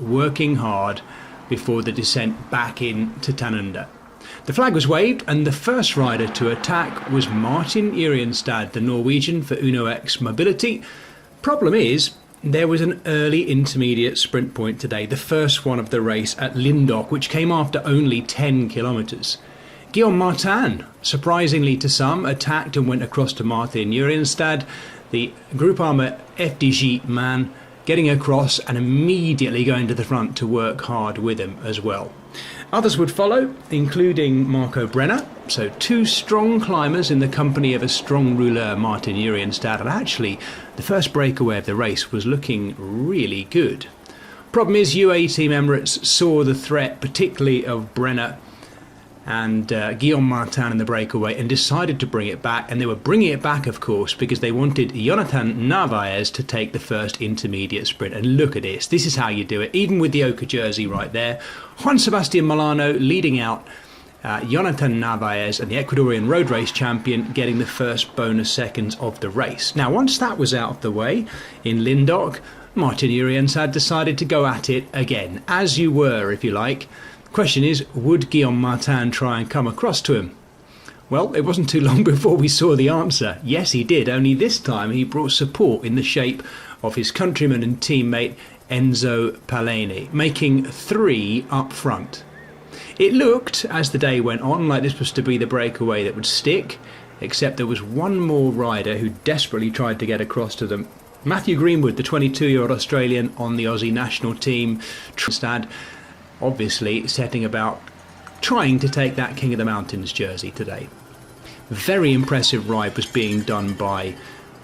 working hard before the descent back into Tanunda. The flag was waved, and the first rider to attack was Martin Urienstad, the Norwegian for Uno X Mobility. Problem is, there was an early intermediate sprint point today, the first one of the race at Lindok, which came after only 10 kilometres. Guillaume Martin, surprisingly to some, attacked and went across to Martin Urienstad, the Groupama FDJ man, getting across and immediately going to the front to work hard with him as well. Others would follow, including Marco Brenner, so two strong climbers in the company of a strong rouleur, Martin Urienstad, and actually the first breakaway of the race was looking really good. Problem is, UAE Team Emirates saw the threat, particularly of Brenner and Guillaume Martin in the breakaway, and decided to bring it back. And they were bringing it back, of course, because they wanted Jonathan Narvaez to take the first intermediate sprint. And look at this. This is how you do it, even with the Oka jersey right there. Juan Sebastian Molano leading out Jonathan Narvaez, and the Ecuadorian road race champion getting the first bonus seconds of the race. Now, once that was out of the way in Lindok, Martin Urienstad decided to go at it again, as you were, if you like. Question is, would Guillaume Martin try and come across to him? Well, it wasn't too long before we saw the answer. Yes, he did, only this time he brought support in the shape of his countryman and teammate Enzo Paleni, making 3 up front. It looked, as the day went on, like this was to be the breakaway that would stick, except there was one more rider who desperately tried to get across to them. Matthew Greenwood, the 22-year-old Australian on the Aussie national team, Trinidad, obviously setting about trying to take that King of the Mountains jersey today. Very impressive ride was being done by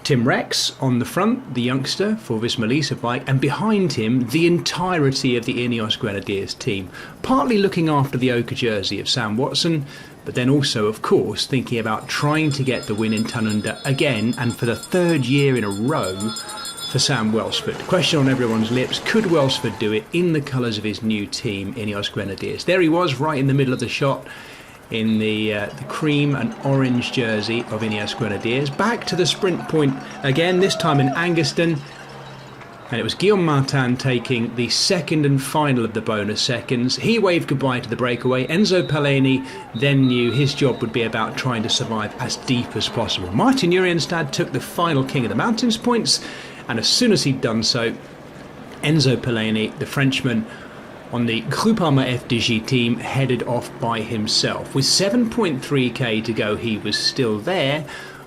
Tim Rex on the front, the youngster for Visma Lease bike, and behind him the entirety of the Ineos Grenadiers team, partly looking after the Oka jersey of Sam Watson, but then also, of course, thinking about trying to get the win in Tanunda again, and for the 3rd year in a row for Sam Welsford. The question on everyone's lips, could Welsford do it in the colours of his new team, Ineos Grenadiers? There he was, right in the middle of the shot, in the cream and orange jersey of Ineos Grenadiers. Back to the sprint point again, this time in Angaston, and it was Guillaume Martin taking the second and final of the bonus seconds. He waved goodbye to the breakaway. Enzo Paleni then knew his job would be about trying to survive as deep as possible. Martin Urienstad took the final King of the Mountains points, and as soon as he'd done so, Enzo Paleni, the Frenchman on the Groupama FDJ team, headed off by himself. With 7.3k to go, he was still there,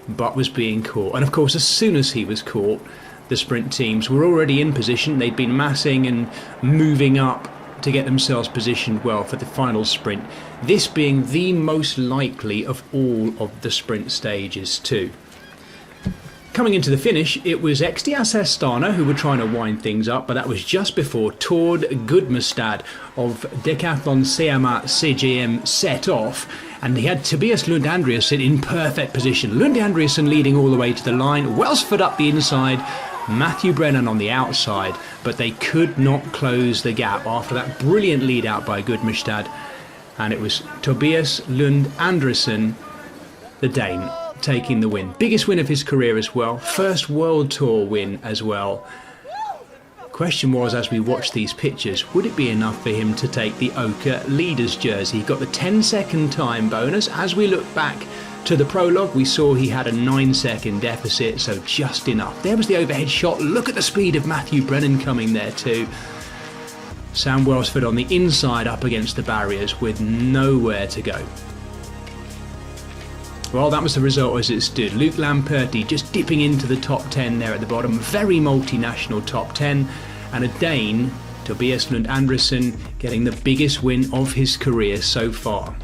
but was being caught. And of course, as soon as he was caught, the sprint teams were already in position. They'd been massing and moving up to get themselves positioned well for the final sprint, this being the most likely of all of the sprint stages too. Coming into the finish, it was XDS Astana who were trying to wind things up, but that was just before Tord Gudmestad of Decathlon CMA CGM set off, and he had Tobias Lund Andreasen in perfect position. Lund Andreasen leading all the way to the line, Welsford up the inside, Matthew Brennan on the outside, but they could not close the gap after that brilliant lead out by Gudmestad, and it was Tobias Lund Andreasen, the Dane, taking the win. Biggest win of his career as well. First World Tour win as well. Question was, as we watched these pictures, would it be enough for him to take the Oka leaders jersey? He got the 10-second time bonus. As we look back to the prologue, we saw he had a 9-second deficit, so just enough. There was the overhead shot. Look at the speed of Matthew Brennan coming there too. Sam Welsford on the inside up against the barriers with nowhere to go. Well, that was the result as it stood. Luke Lamperti just dipping into the top 10 there at the bottom. Very multinational top 10. And a Dane, Tobias Lund Andreasen, getting the biggest win of his career so far.